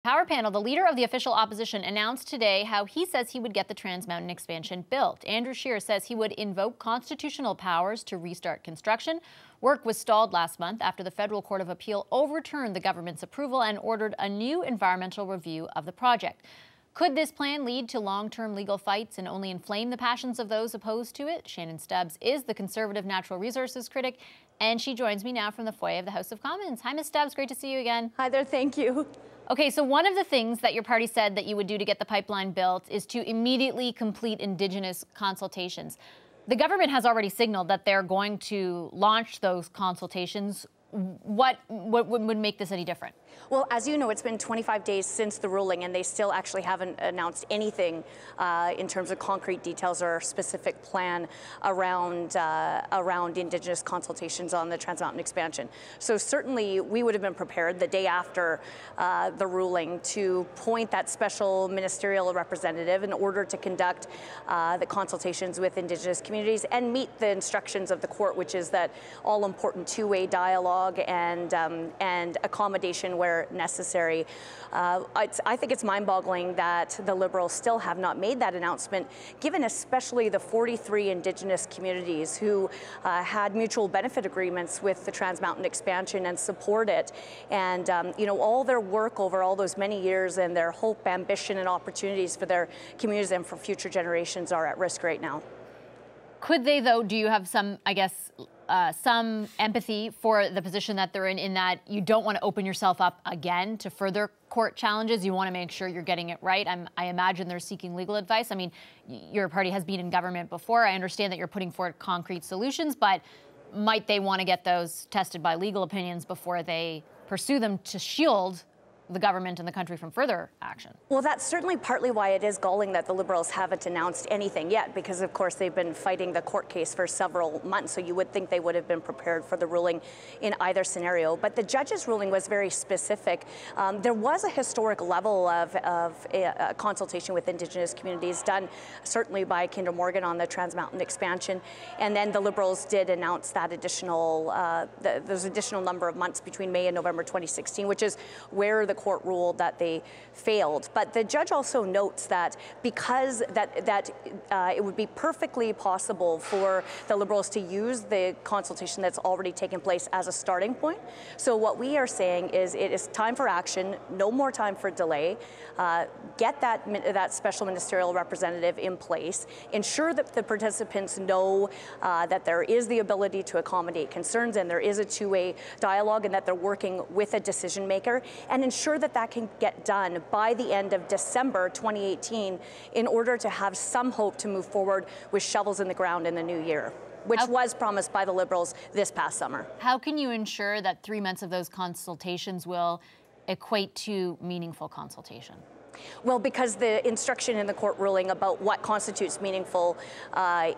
Power panel, the leader of the official opposition, announced today how he says he would get the Trans Mountain expansion built. Andrew Scheer says he would invoke constitutional powers to restart construction. Work was stalled last month after the Federal Court of Appeal overturned the government's approval and ordered a new environmental review of the project. Could this plan lead to long-term legal fights and only inflame the passions of those opposed to it? Shannon Stubbs is the Conservative Natural Resources critic, and she joins me now from the foyer of the House of Commons. Hi, Ms. Stubbs. Great to see you again. Hi there. Thank you. Okay, so one of the things that your party said that you would do to get the pipeline built is to immediately complete Indigenous consultations. The government has already signaled that they're going to launch those consultations. What would make this any different? Well, as you know, it's been 25 days since the ruling, and they still actually haven't announced anything in terms of concrete details or specific plan around Indigenous consultations on the Trans Mountain expansion. So certainly we would have been prepared the day after the ruling to appoint that special ministerial representative in order to conduct the consultations with Indigenous communities and meet the instructions of the court, which is that all-important two-way dialogue and accommodation where necessary. I think it's mind-boggling that the Liberals still have not made that announcement, given especially the 43 Indigenous communities who had mutual benefit agreements with the Trans Mountain expansion and support it. And you know, all their work over all those many years and their hope, ambition, and opportunities for their communities and for future generations are at risk right now. Could they, though, do you have some, I guess, some empathy for the position that they're in that you don't want to open yourself up again to further court challenges? You want to make sure you're getting it right. I imagine they're seeking legal advice. I mean, your party has been in government before. I understand that you're putting forward concrete solutions, but might they want to get those tested by legal opinions before they pursue them to shield the government and the country from further action? Well, that's certainly partly why it is galling that the Liberals haven't announced anything yet, because of course they've been fighting the court case for several months, so you would think they would have been prepared for the ruling in either scenario. But the judge's ruling was very specific. There was a historic level of consultation with Indigenous communities done certainly by Kinder Morgan on the Trans Mountain expansion, and then the Liberals did announce that there's additional number of months between May and November 2016, which is where the court ruled that they failed. But the judge also notes that because it would be perfectly possible for the Liberals to use the consultation that's already taken place as a starting point. So what we are saying is it is time for action, no more time for delay. Get that special ministerial representative in place, ensure that the participants know that there is the ability to accommodate concerns and there is a two-way dialogue and that they're working with a decision maker, and ensure that that can get done by the end of December 2018 in order to have some hope to move forward with shovels in the ground in the new year, which was promised by the Liberals this past summer. How can you ensure that 3 months of those consultations will equate to meaningful consultation? Well, because the instruction in the court ruling about what constitutes meaningful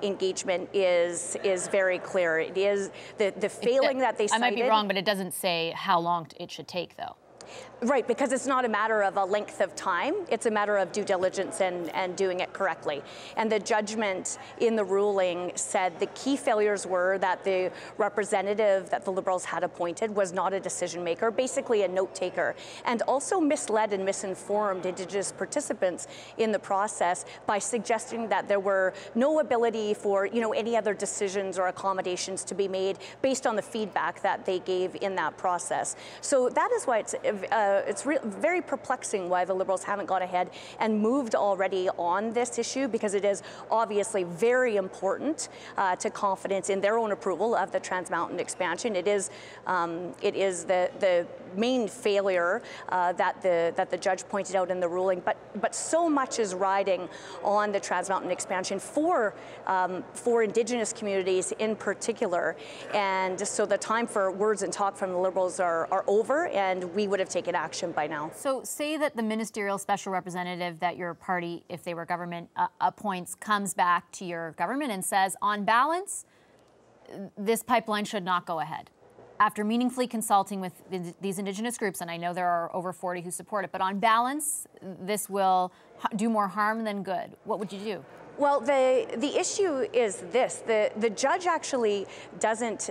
engagement is very clear. It is the failing that they cited. I might be wrong, but it doesn't say how long it should take, though. Right, because it's not a matter of a length of time, it's a matter of due diligence and doing it correctly. And the judgment in the ruling said the key failures were that the representative that the Liberals had appointed was not a decision maker, basically a note taker, and also misled and misinformed Indigenous participants in the process by suggesting that there were no ability for any other decisions or accommodations to be made based on the feedback that they gave in that process. So that is why it's very perplexing why the Liberals haven't got ahead and moved already on this issue, because it is obviously very important to confidence in their own approval of the Trans Mountain expansion. It is the main failure that the judge pointed out in the ruling, but so much is riding on the Trans Mountain expansion for Indigenous communities in particular, and so the time for words and talk from the Liberals are over, and we would have taken action by now. So say that the ministerial special representative that your party, if they were government, appoints, comes back to your government and says, on balance, this pipeline should not go ahead. After meaningfully consulting with these Indigenous groups, and I know there are over 40 who support it, but on balance, this will do more harm than good. What would you do? Well, the issue is this. The judge actually doesn't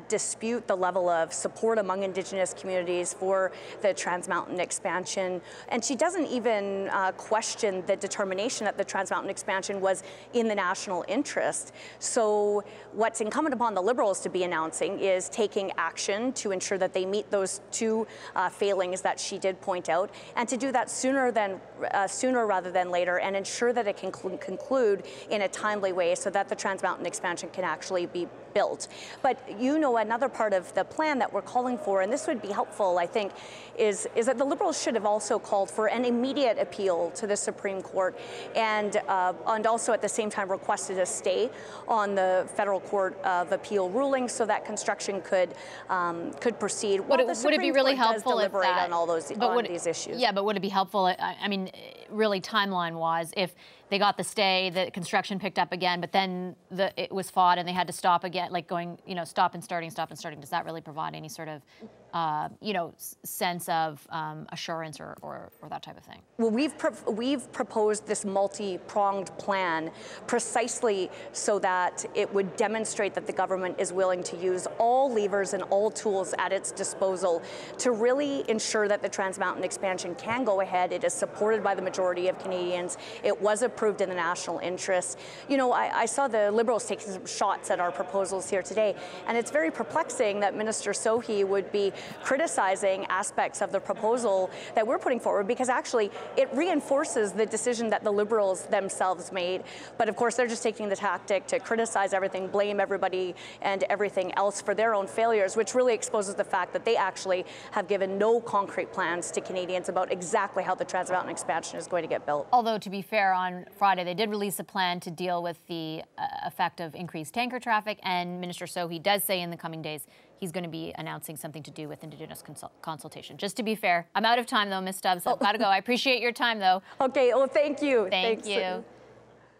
dispute the level of support among Indigenous communities for the Trans Mountain expansion, and she doesn't even question the determination that the Trans Mountain expansion was in the national interest. So what's incumbent upon the Liberals to be announcing is taking action to ensure that they meet those two failings that she did point out, and to do that sooner rather than later, and ensure that it can conclude in a timely way so that the Trans Mountain expansion can actually be built. But another part of the plan that we're calling for, and this would be helpful, I think, is that the Liberals should have also called for an immediate appeal to the Supreme Court, and also at the same time requested a stay on the Federal Court of Appeal ruling so that construction could proceed. Would it be really helpful if that, on these issues? Yeah, but would it be helpful? I mean, really, timeline-wise, if they got the stay, the construction picked up again, but then it was fought and they had to stop again, like going, stop and starting. Does that really provide any sort of, sense of assurance or that type of thing? Well, we've proposed this multi-pronged plan precisely so that it would demonstrate that the government is willing to use all levers and all tools at its disposal to really ensure that the Trans Mountain expansion can go ahead. It is supported by the majority of Canadians. It was approved in the national interest. I saw the Liberals taking some shots at our proposals here today, and it's very perplexing that Minister Sohi would be criticizing aspects of the proposal that we're putting forward, because actually it reinforces the decision that the Liberals themselves made. But of course, they're just taking the tactic to criticize everything, blame everybody and everything else for their own failures, which really exposes the fact that they actually have given no concrete plans to Canadians about exactly how the Trans Mountain expansion is going to get built. Although, to be fair, on Friday they did release a plan to deal with the effect of increased tanker traffic, and Minister Sohi does say in the coming days he's going to be announcing something to do with Indigenous consultation. Just to be fair. I'm out of time, though, Ms. Stubbs. I've got to go. I appreciate your time, though. Okay. Well, thank you. Thank you.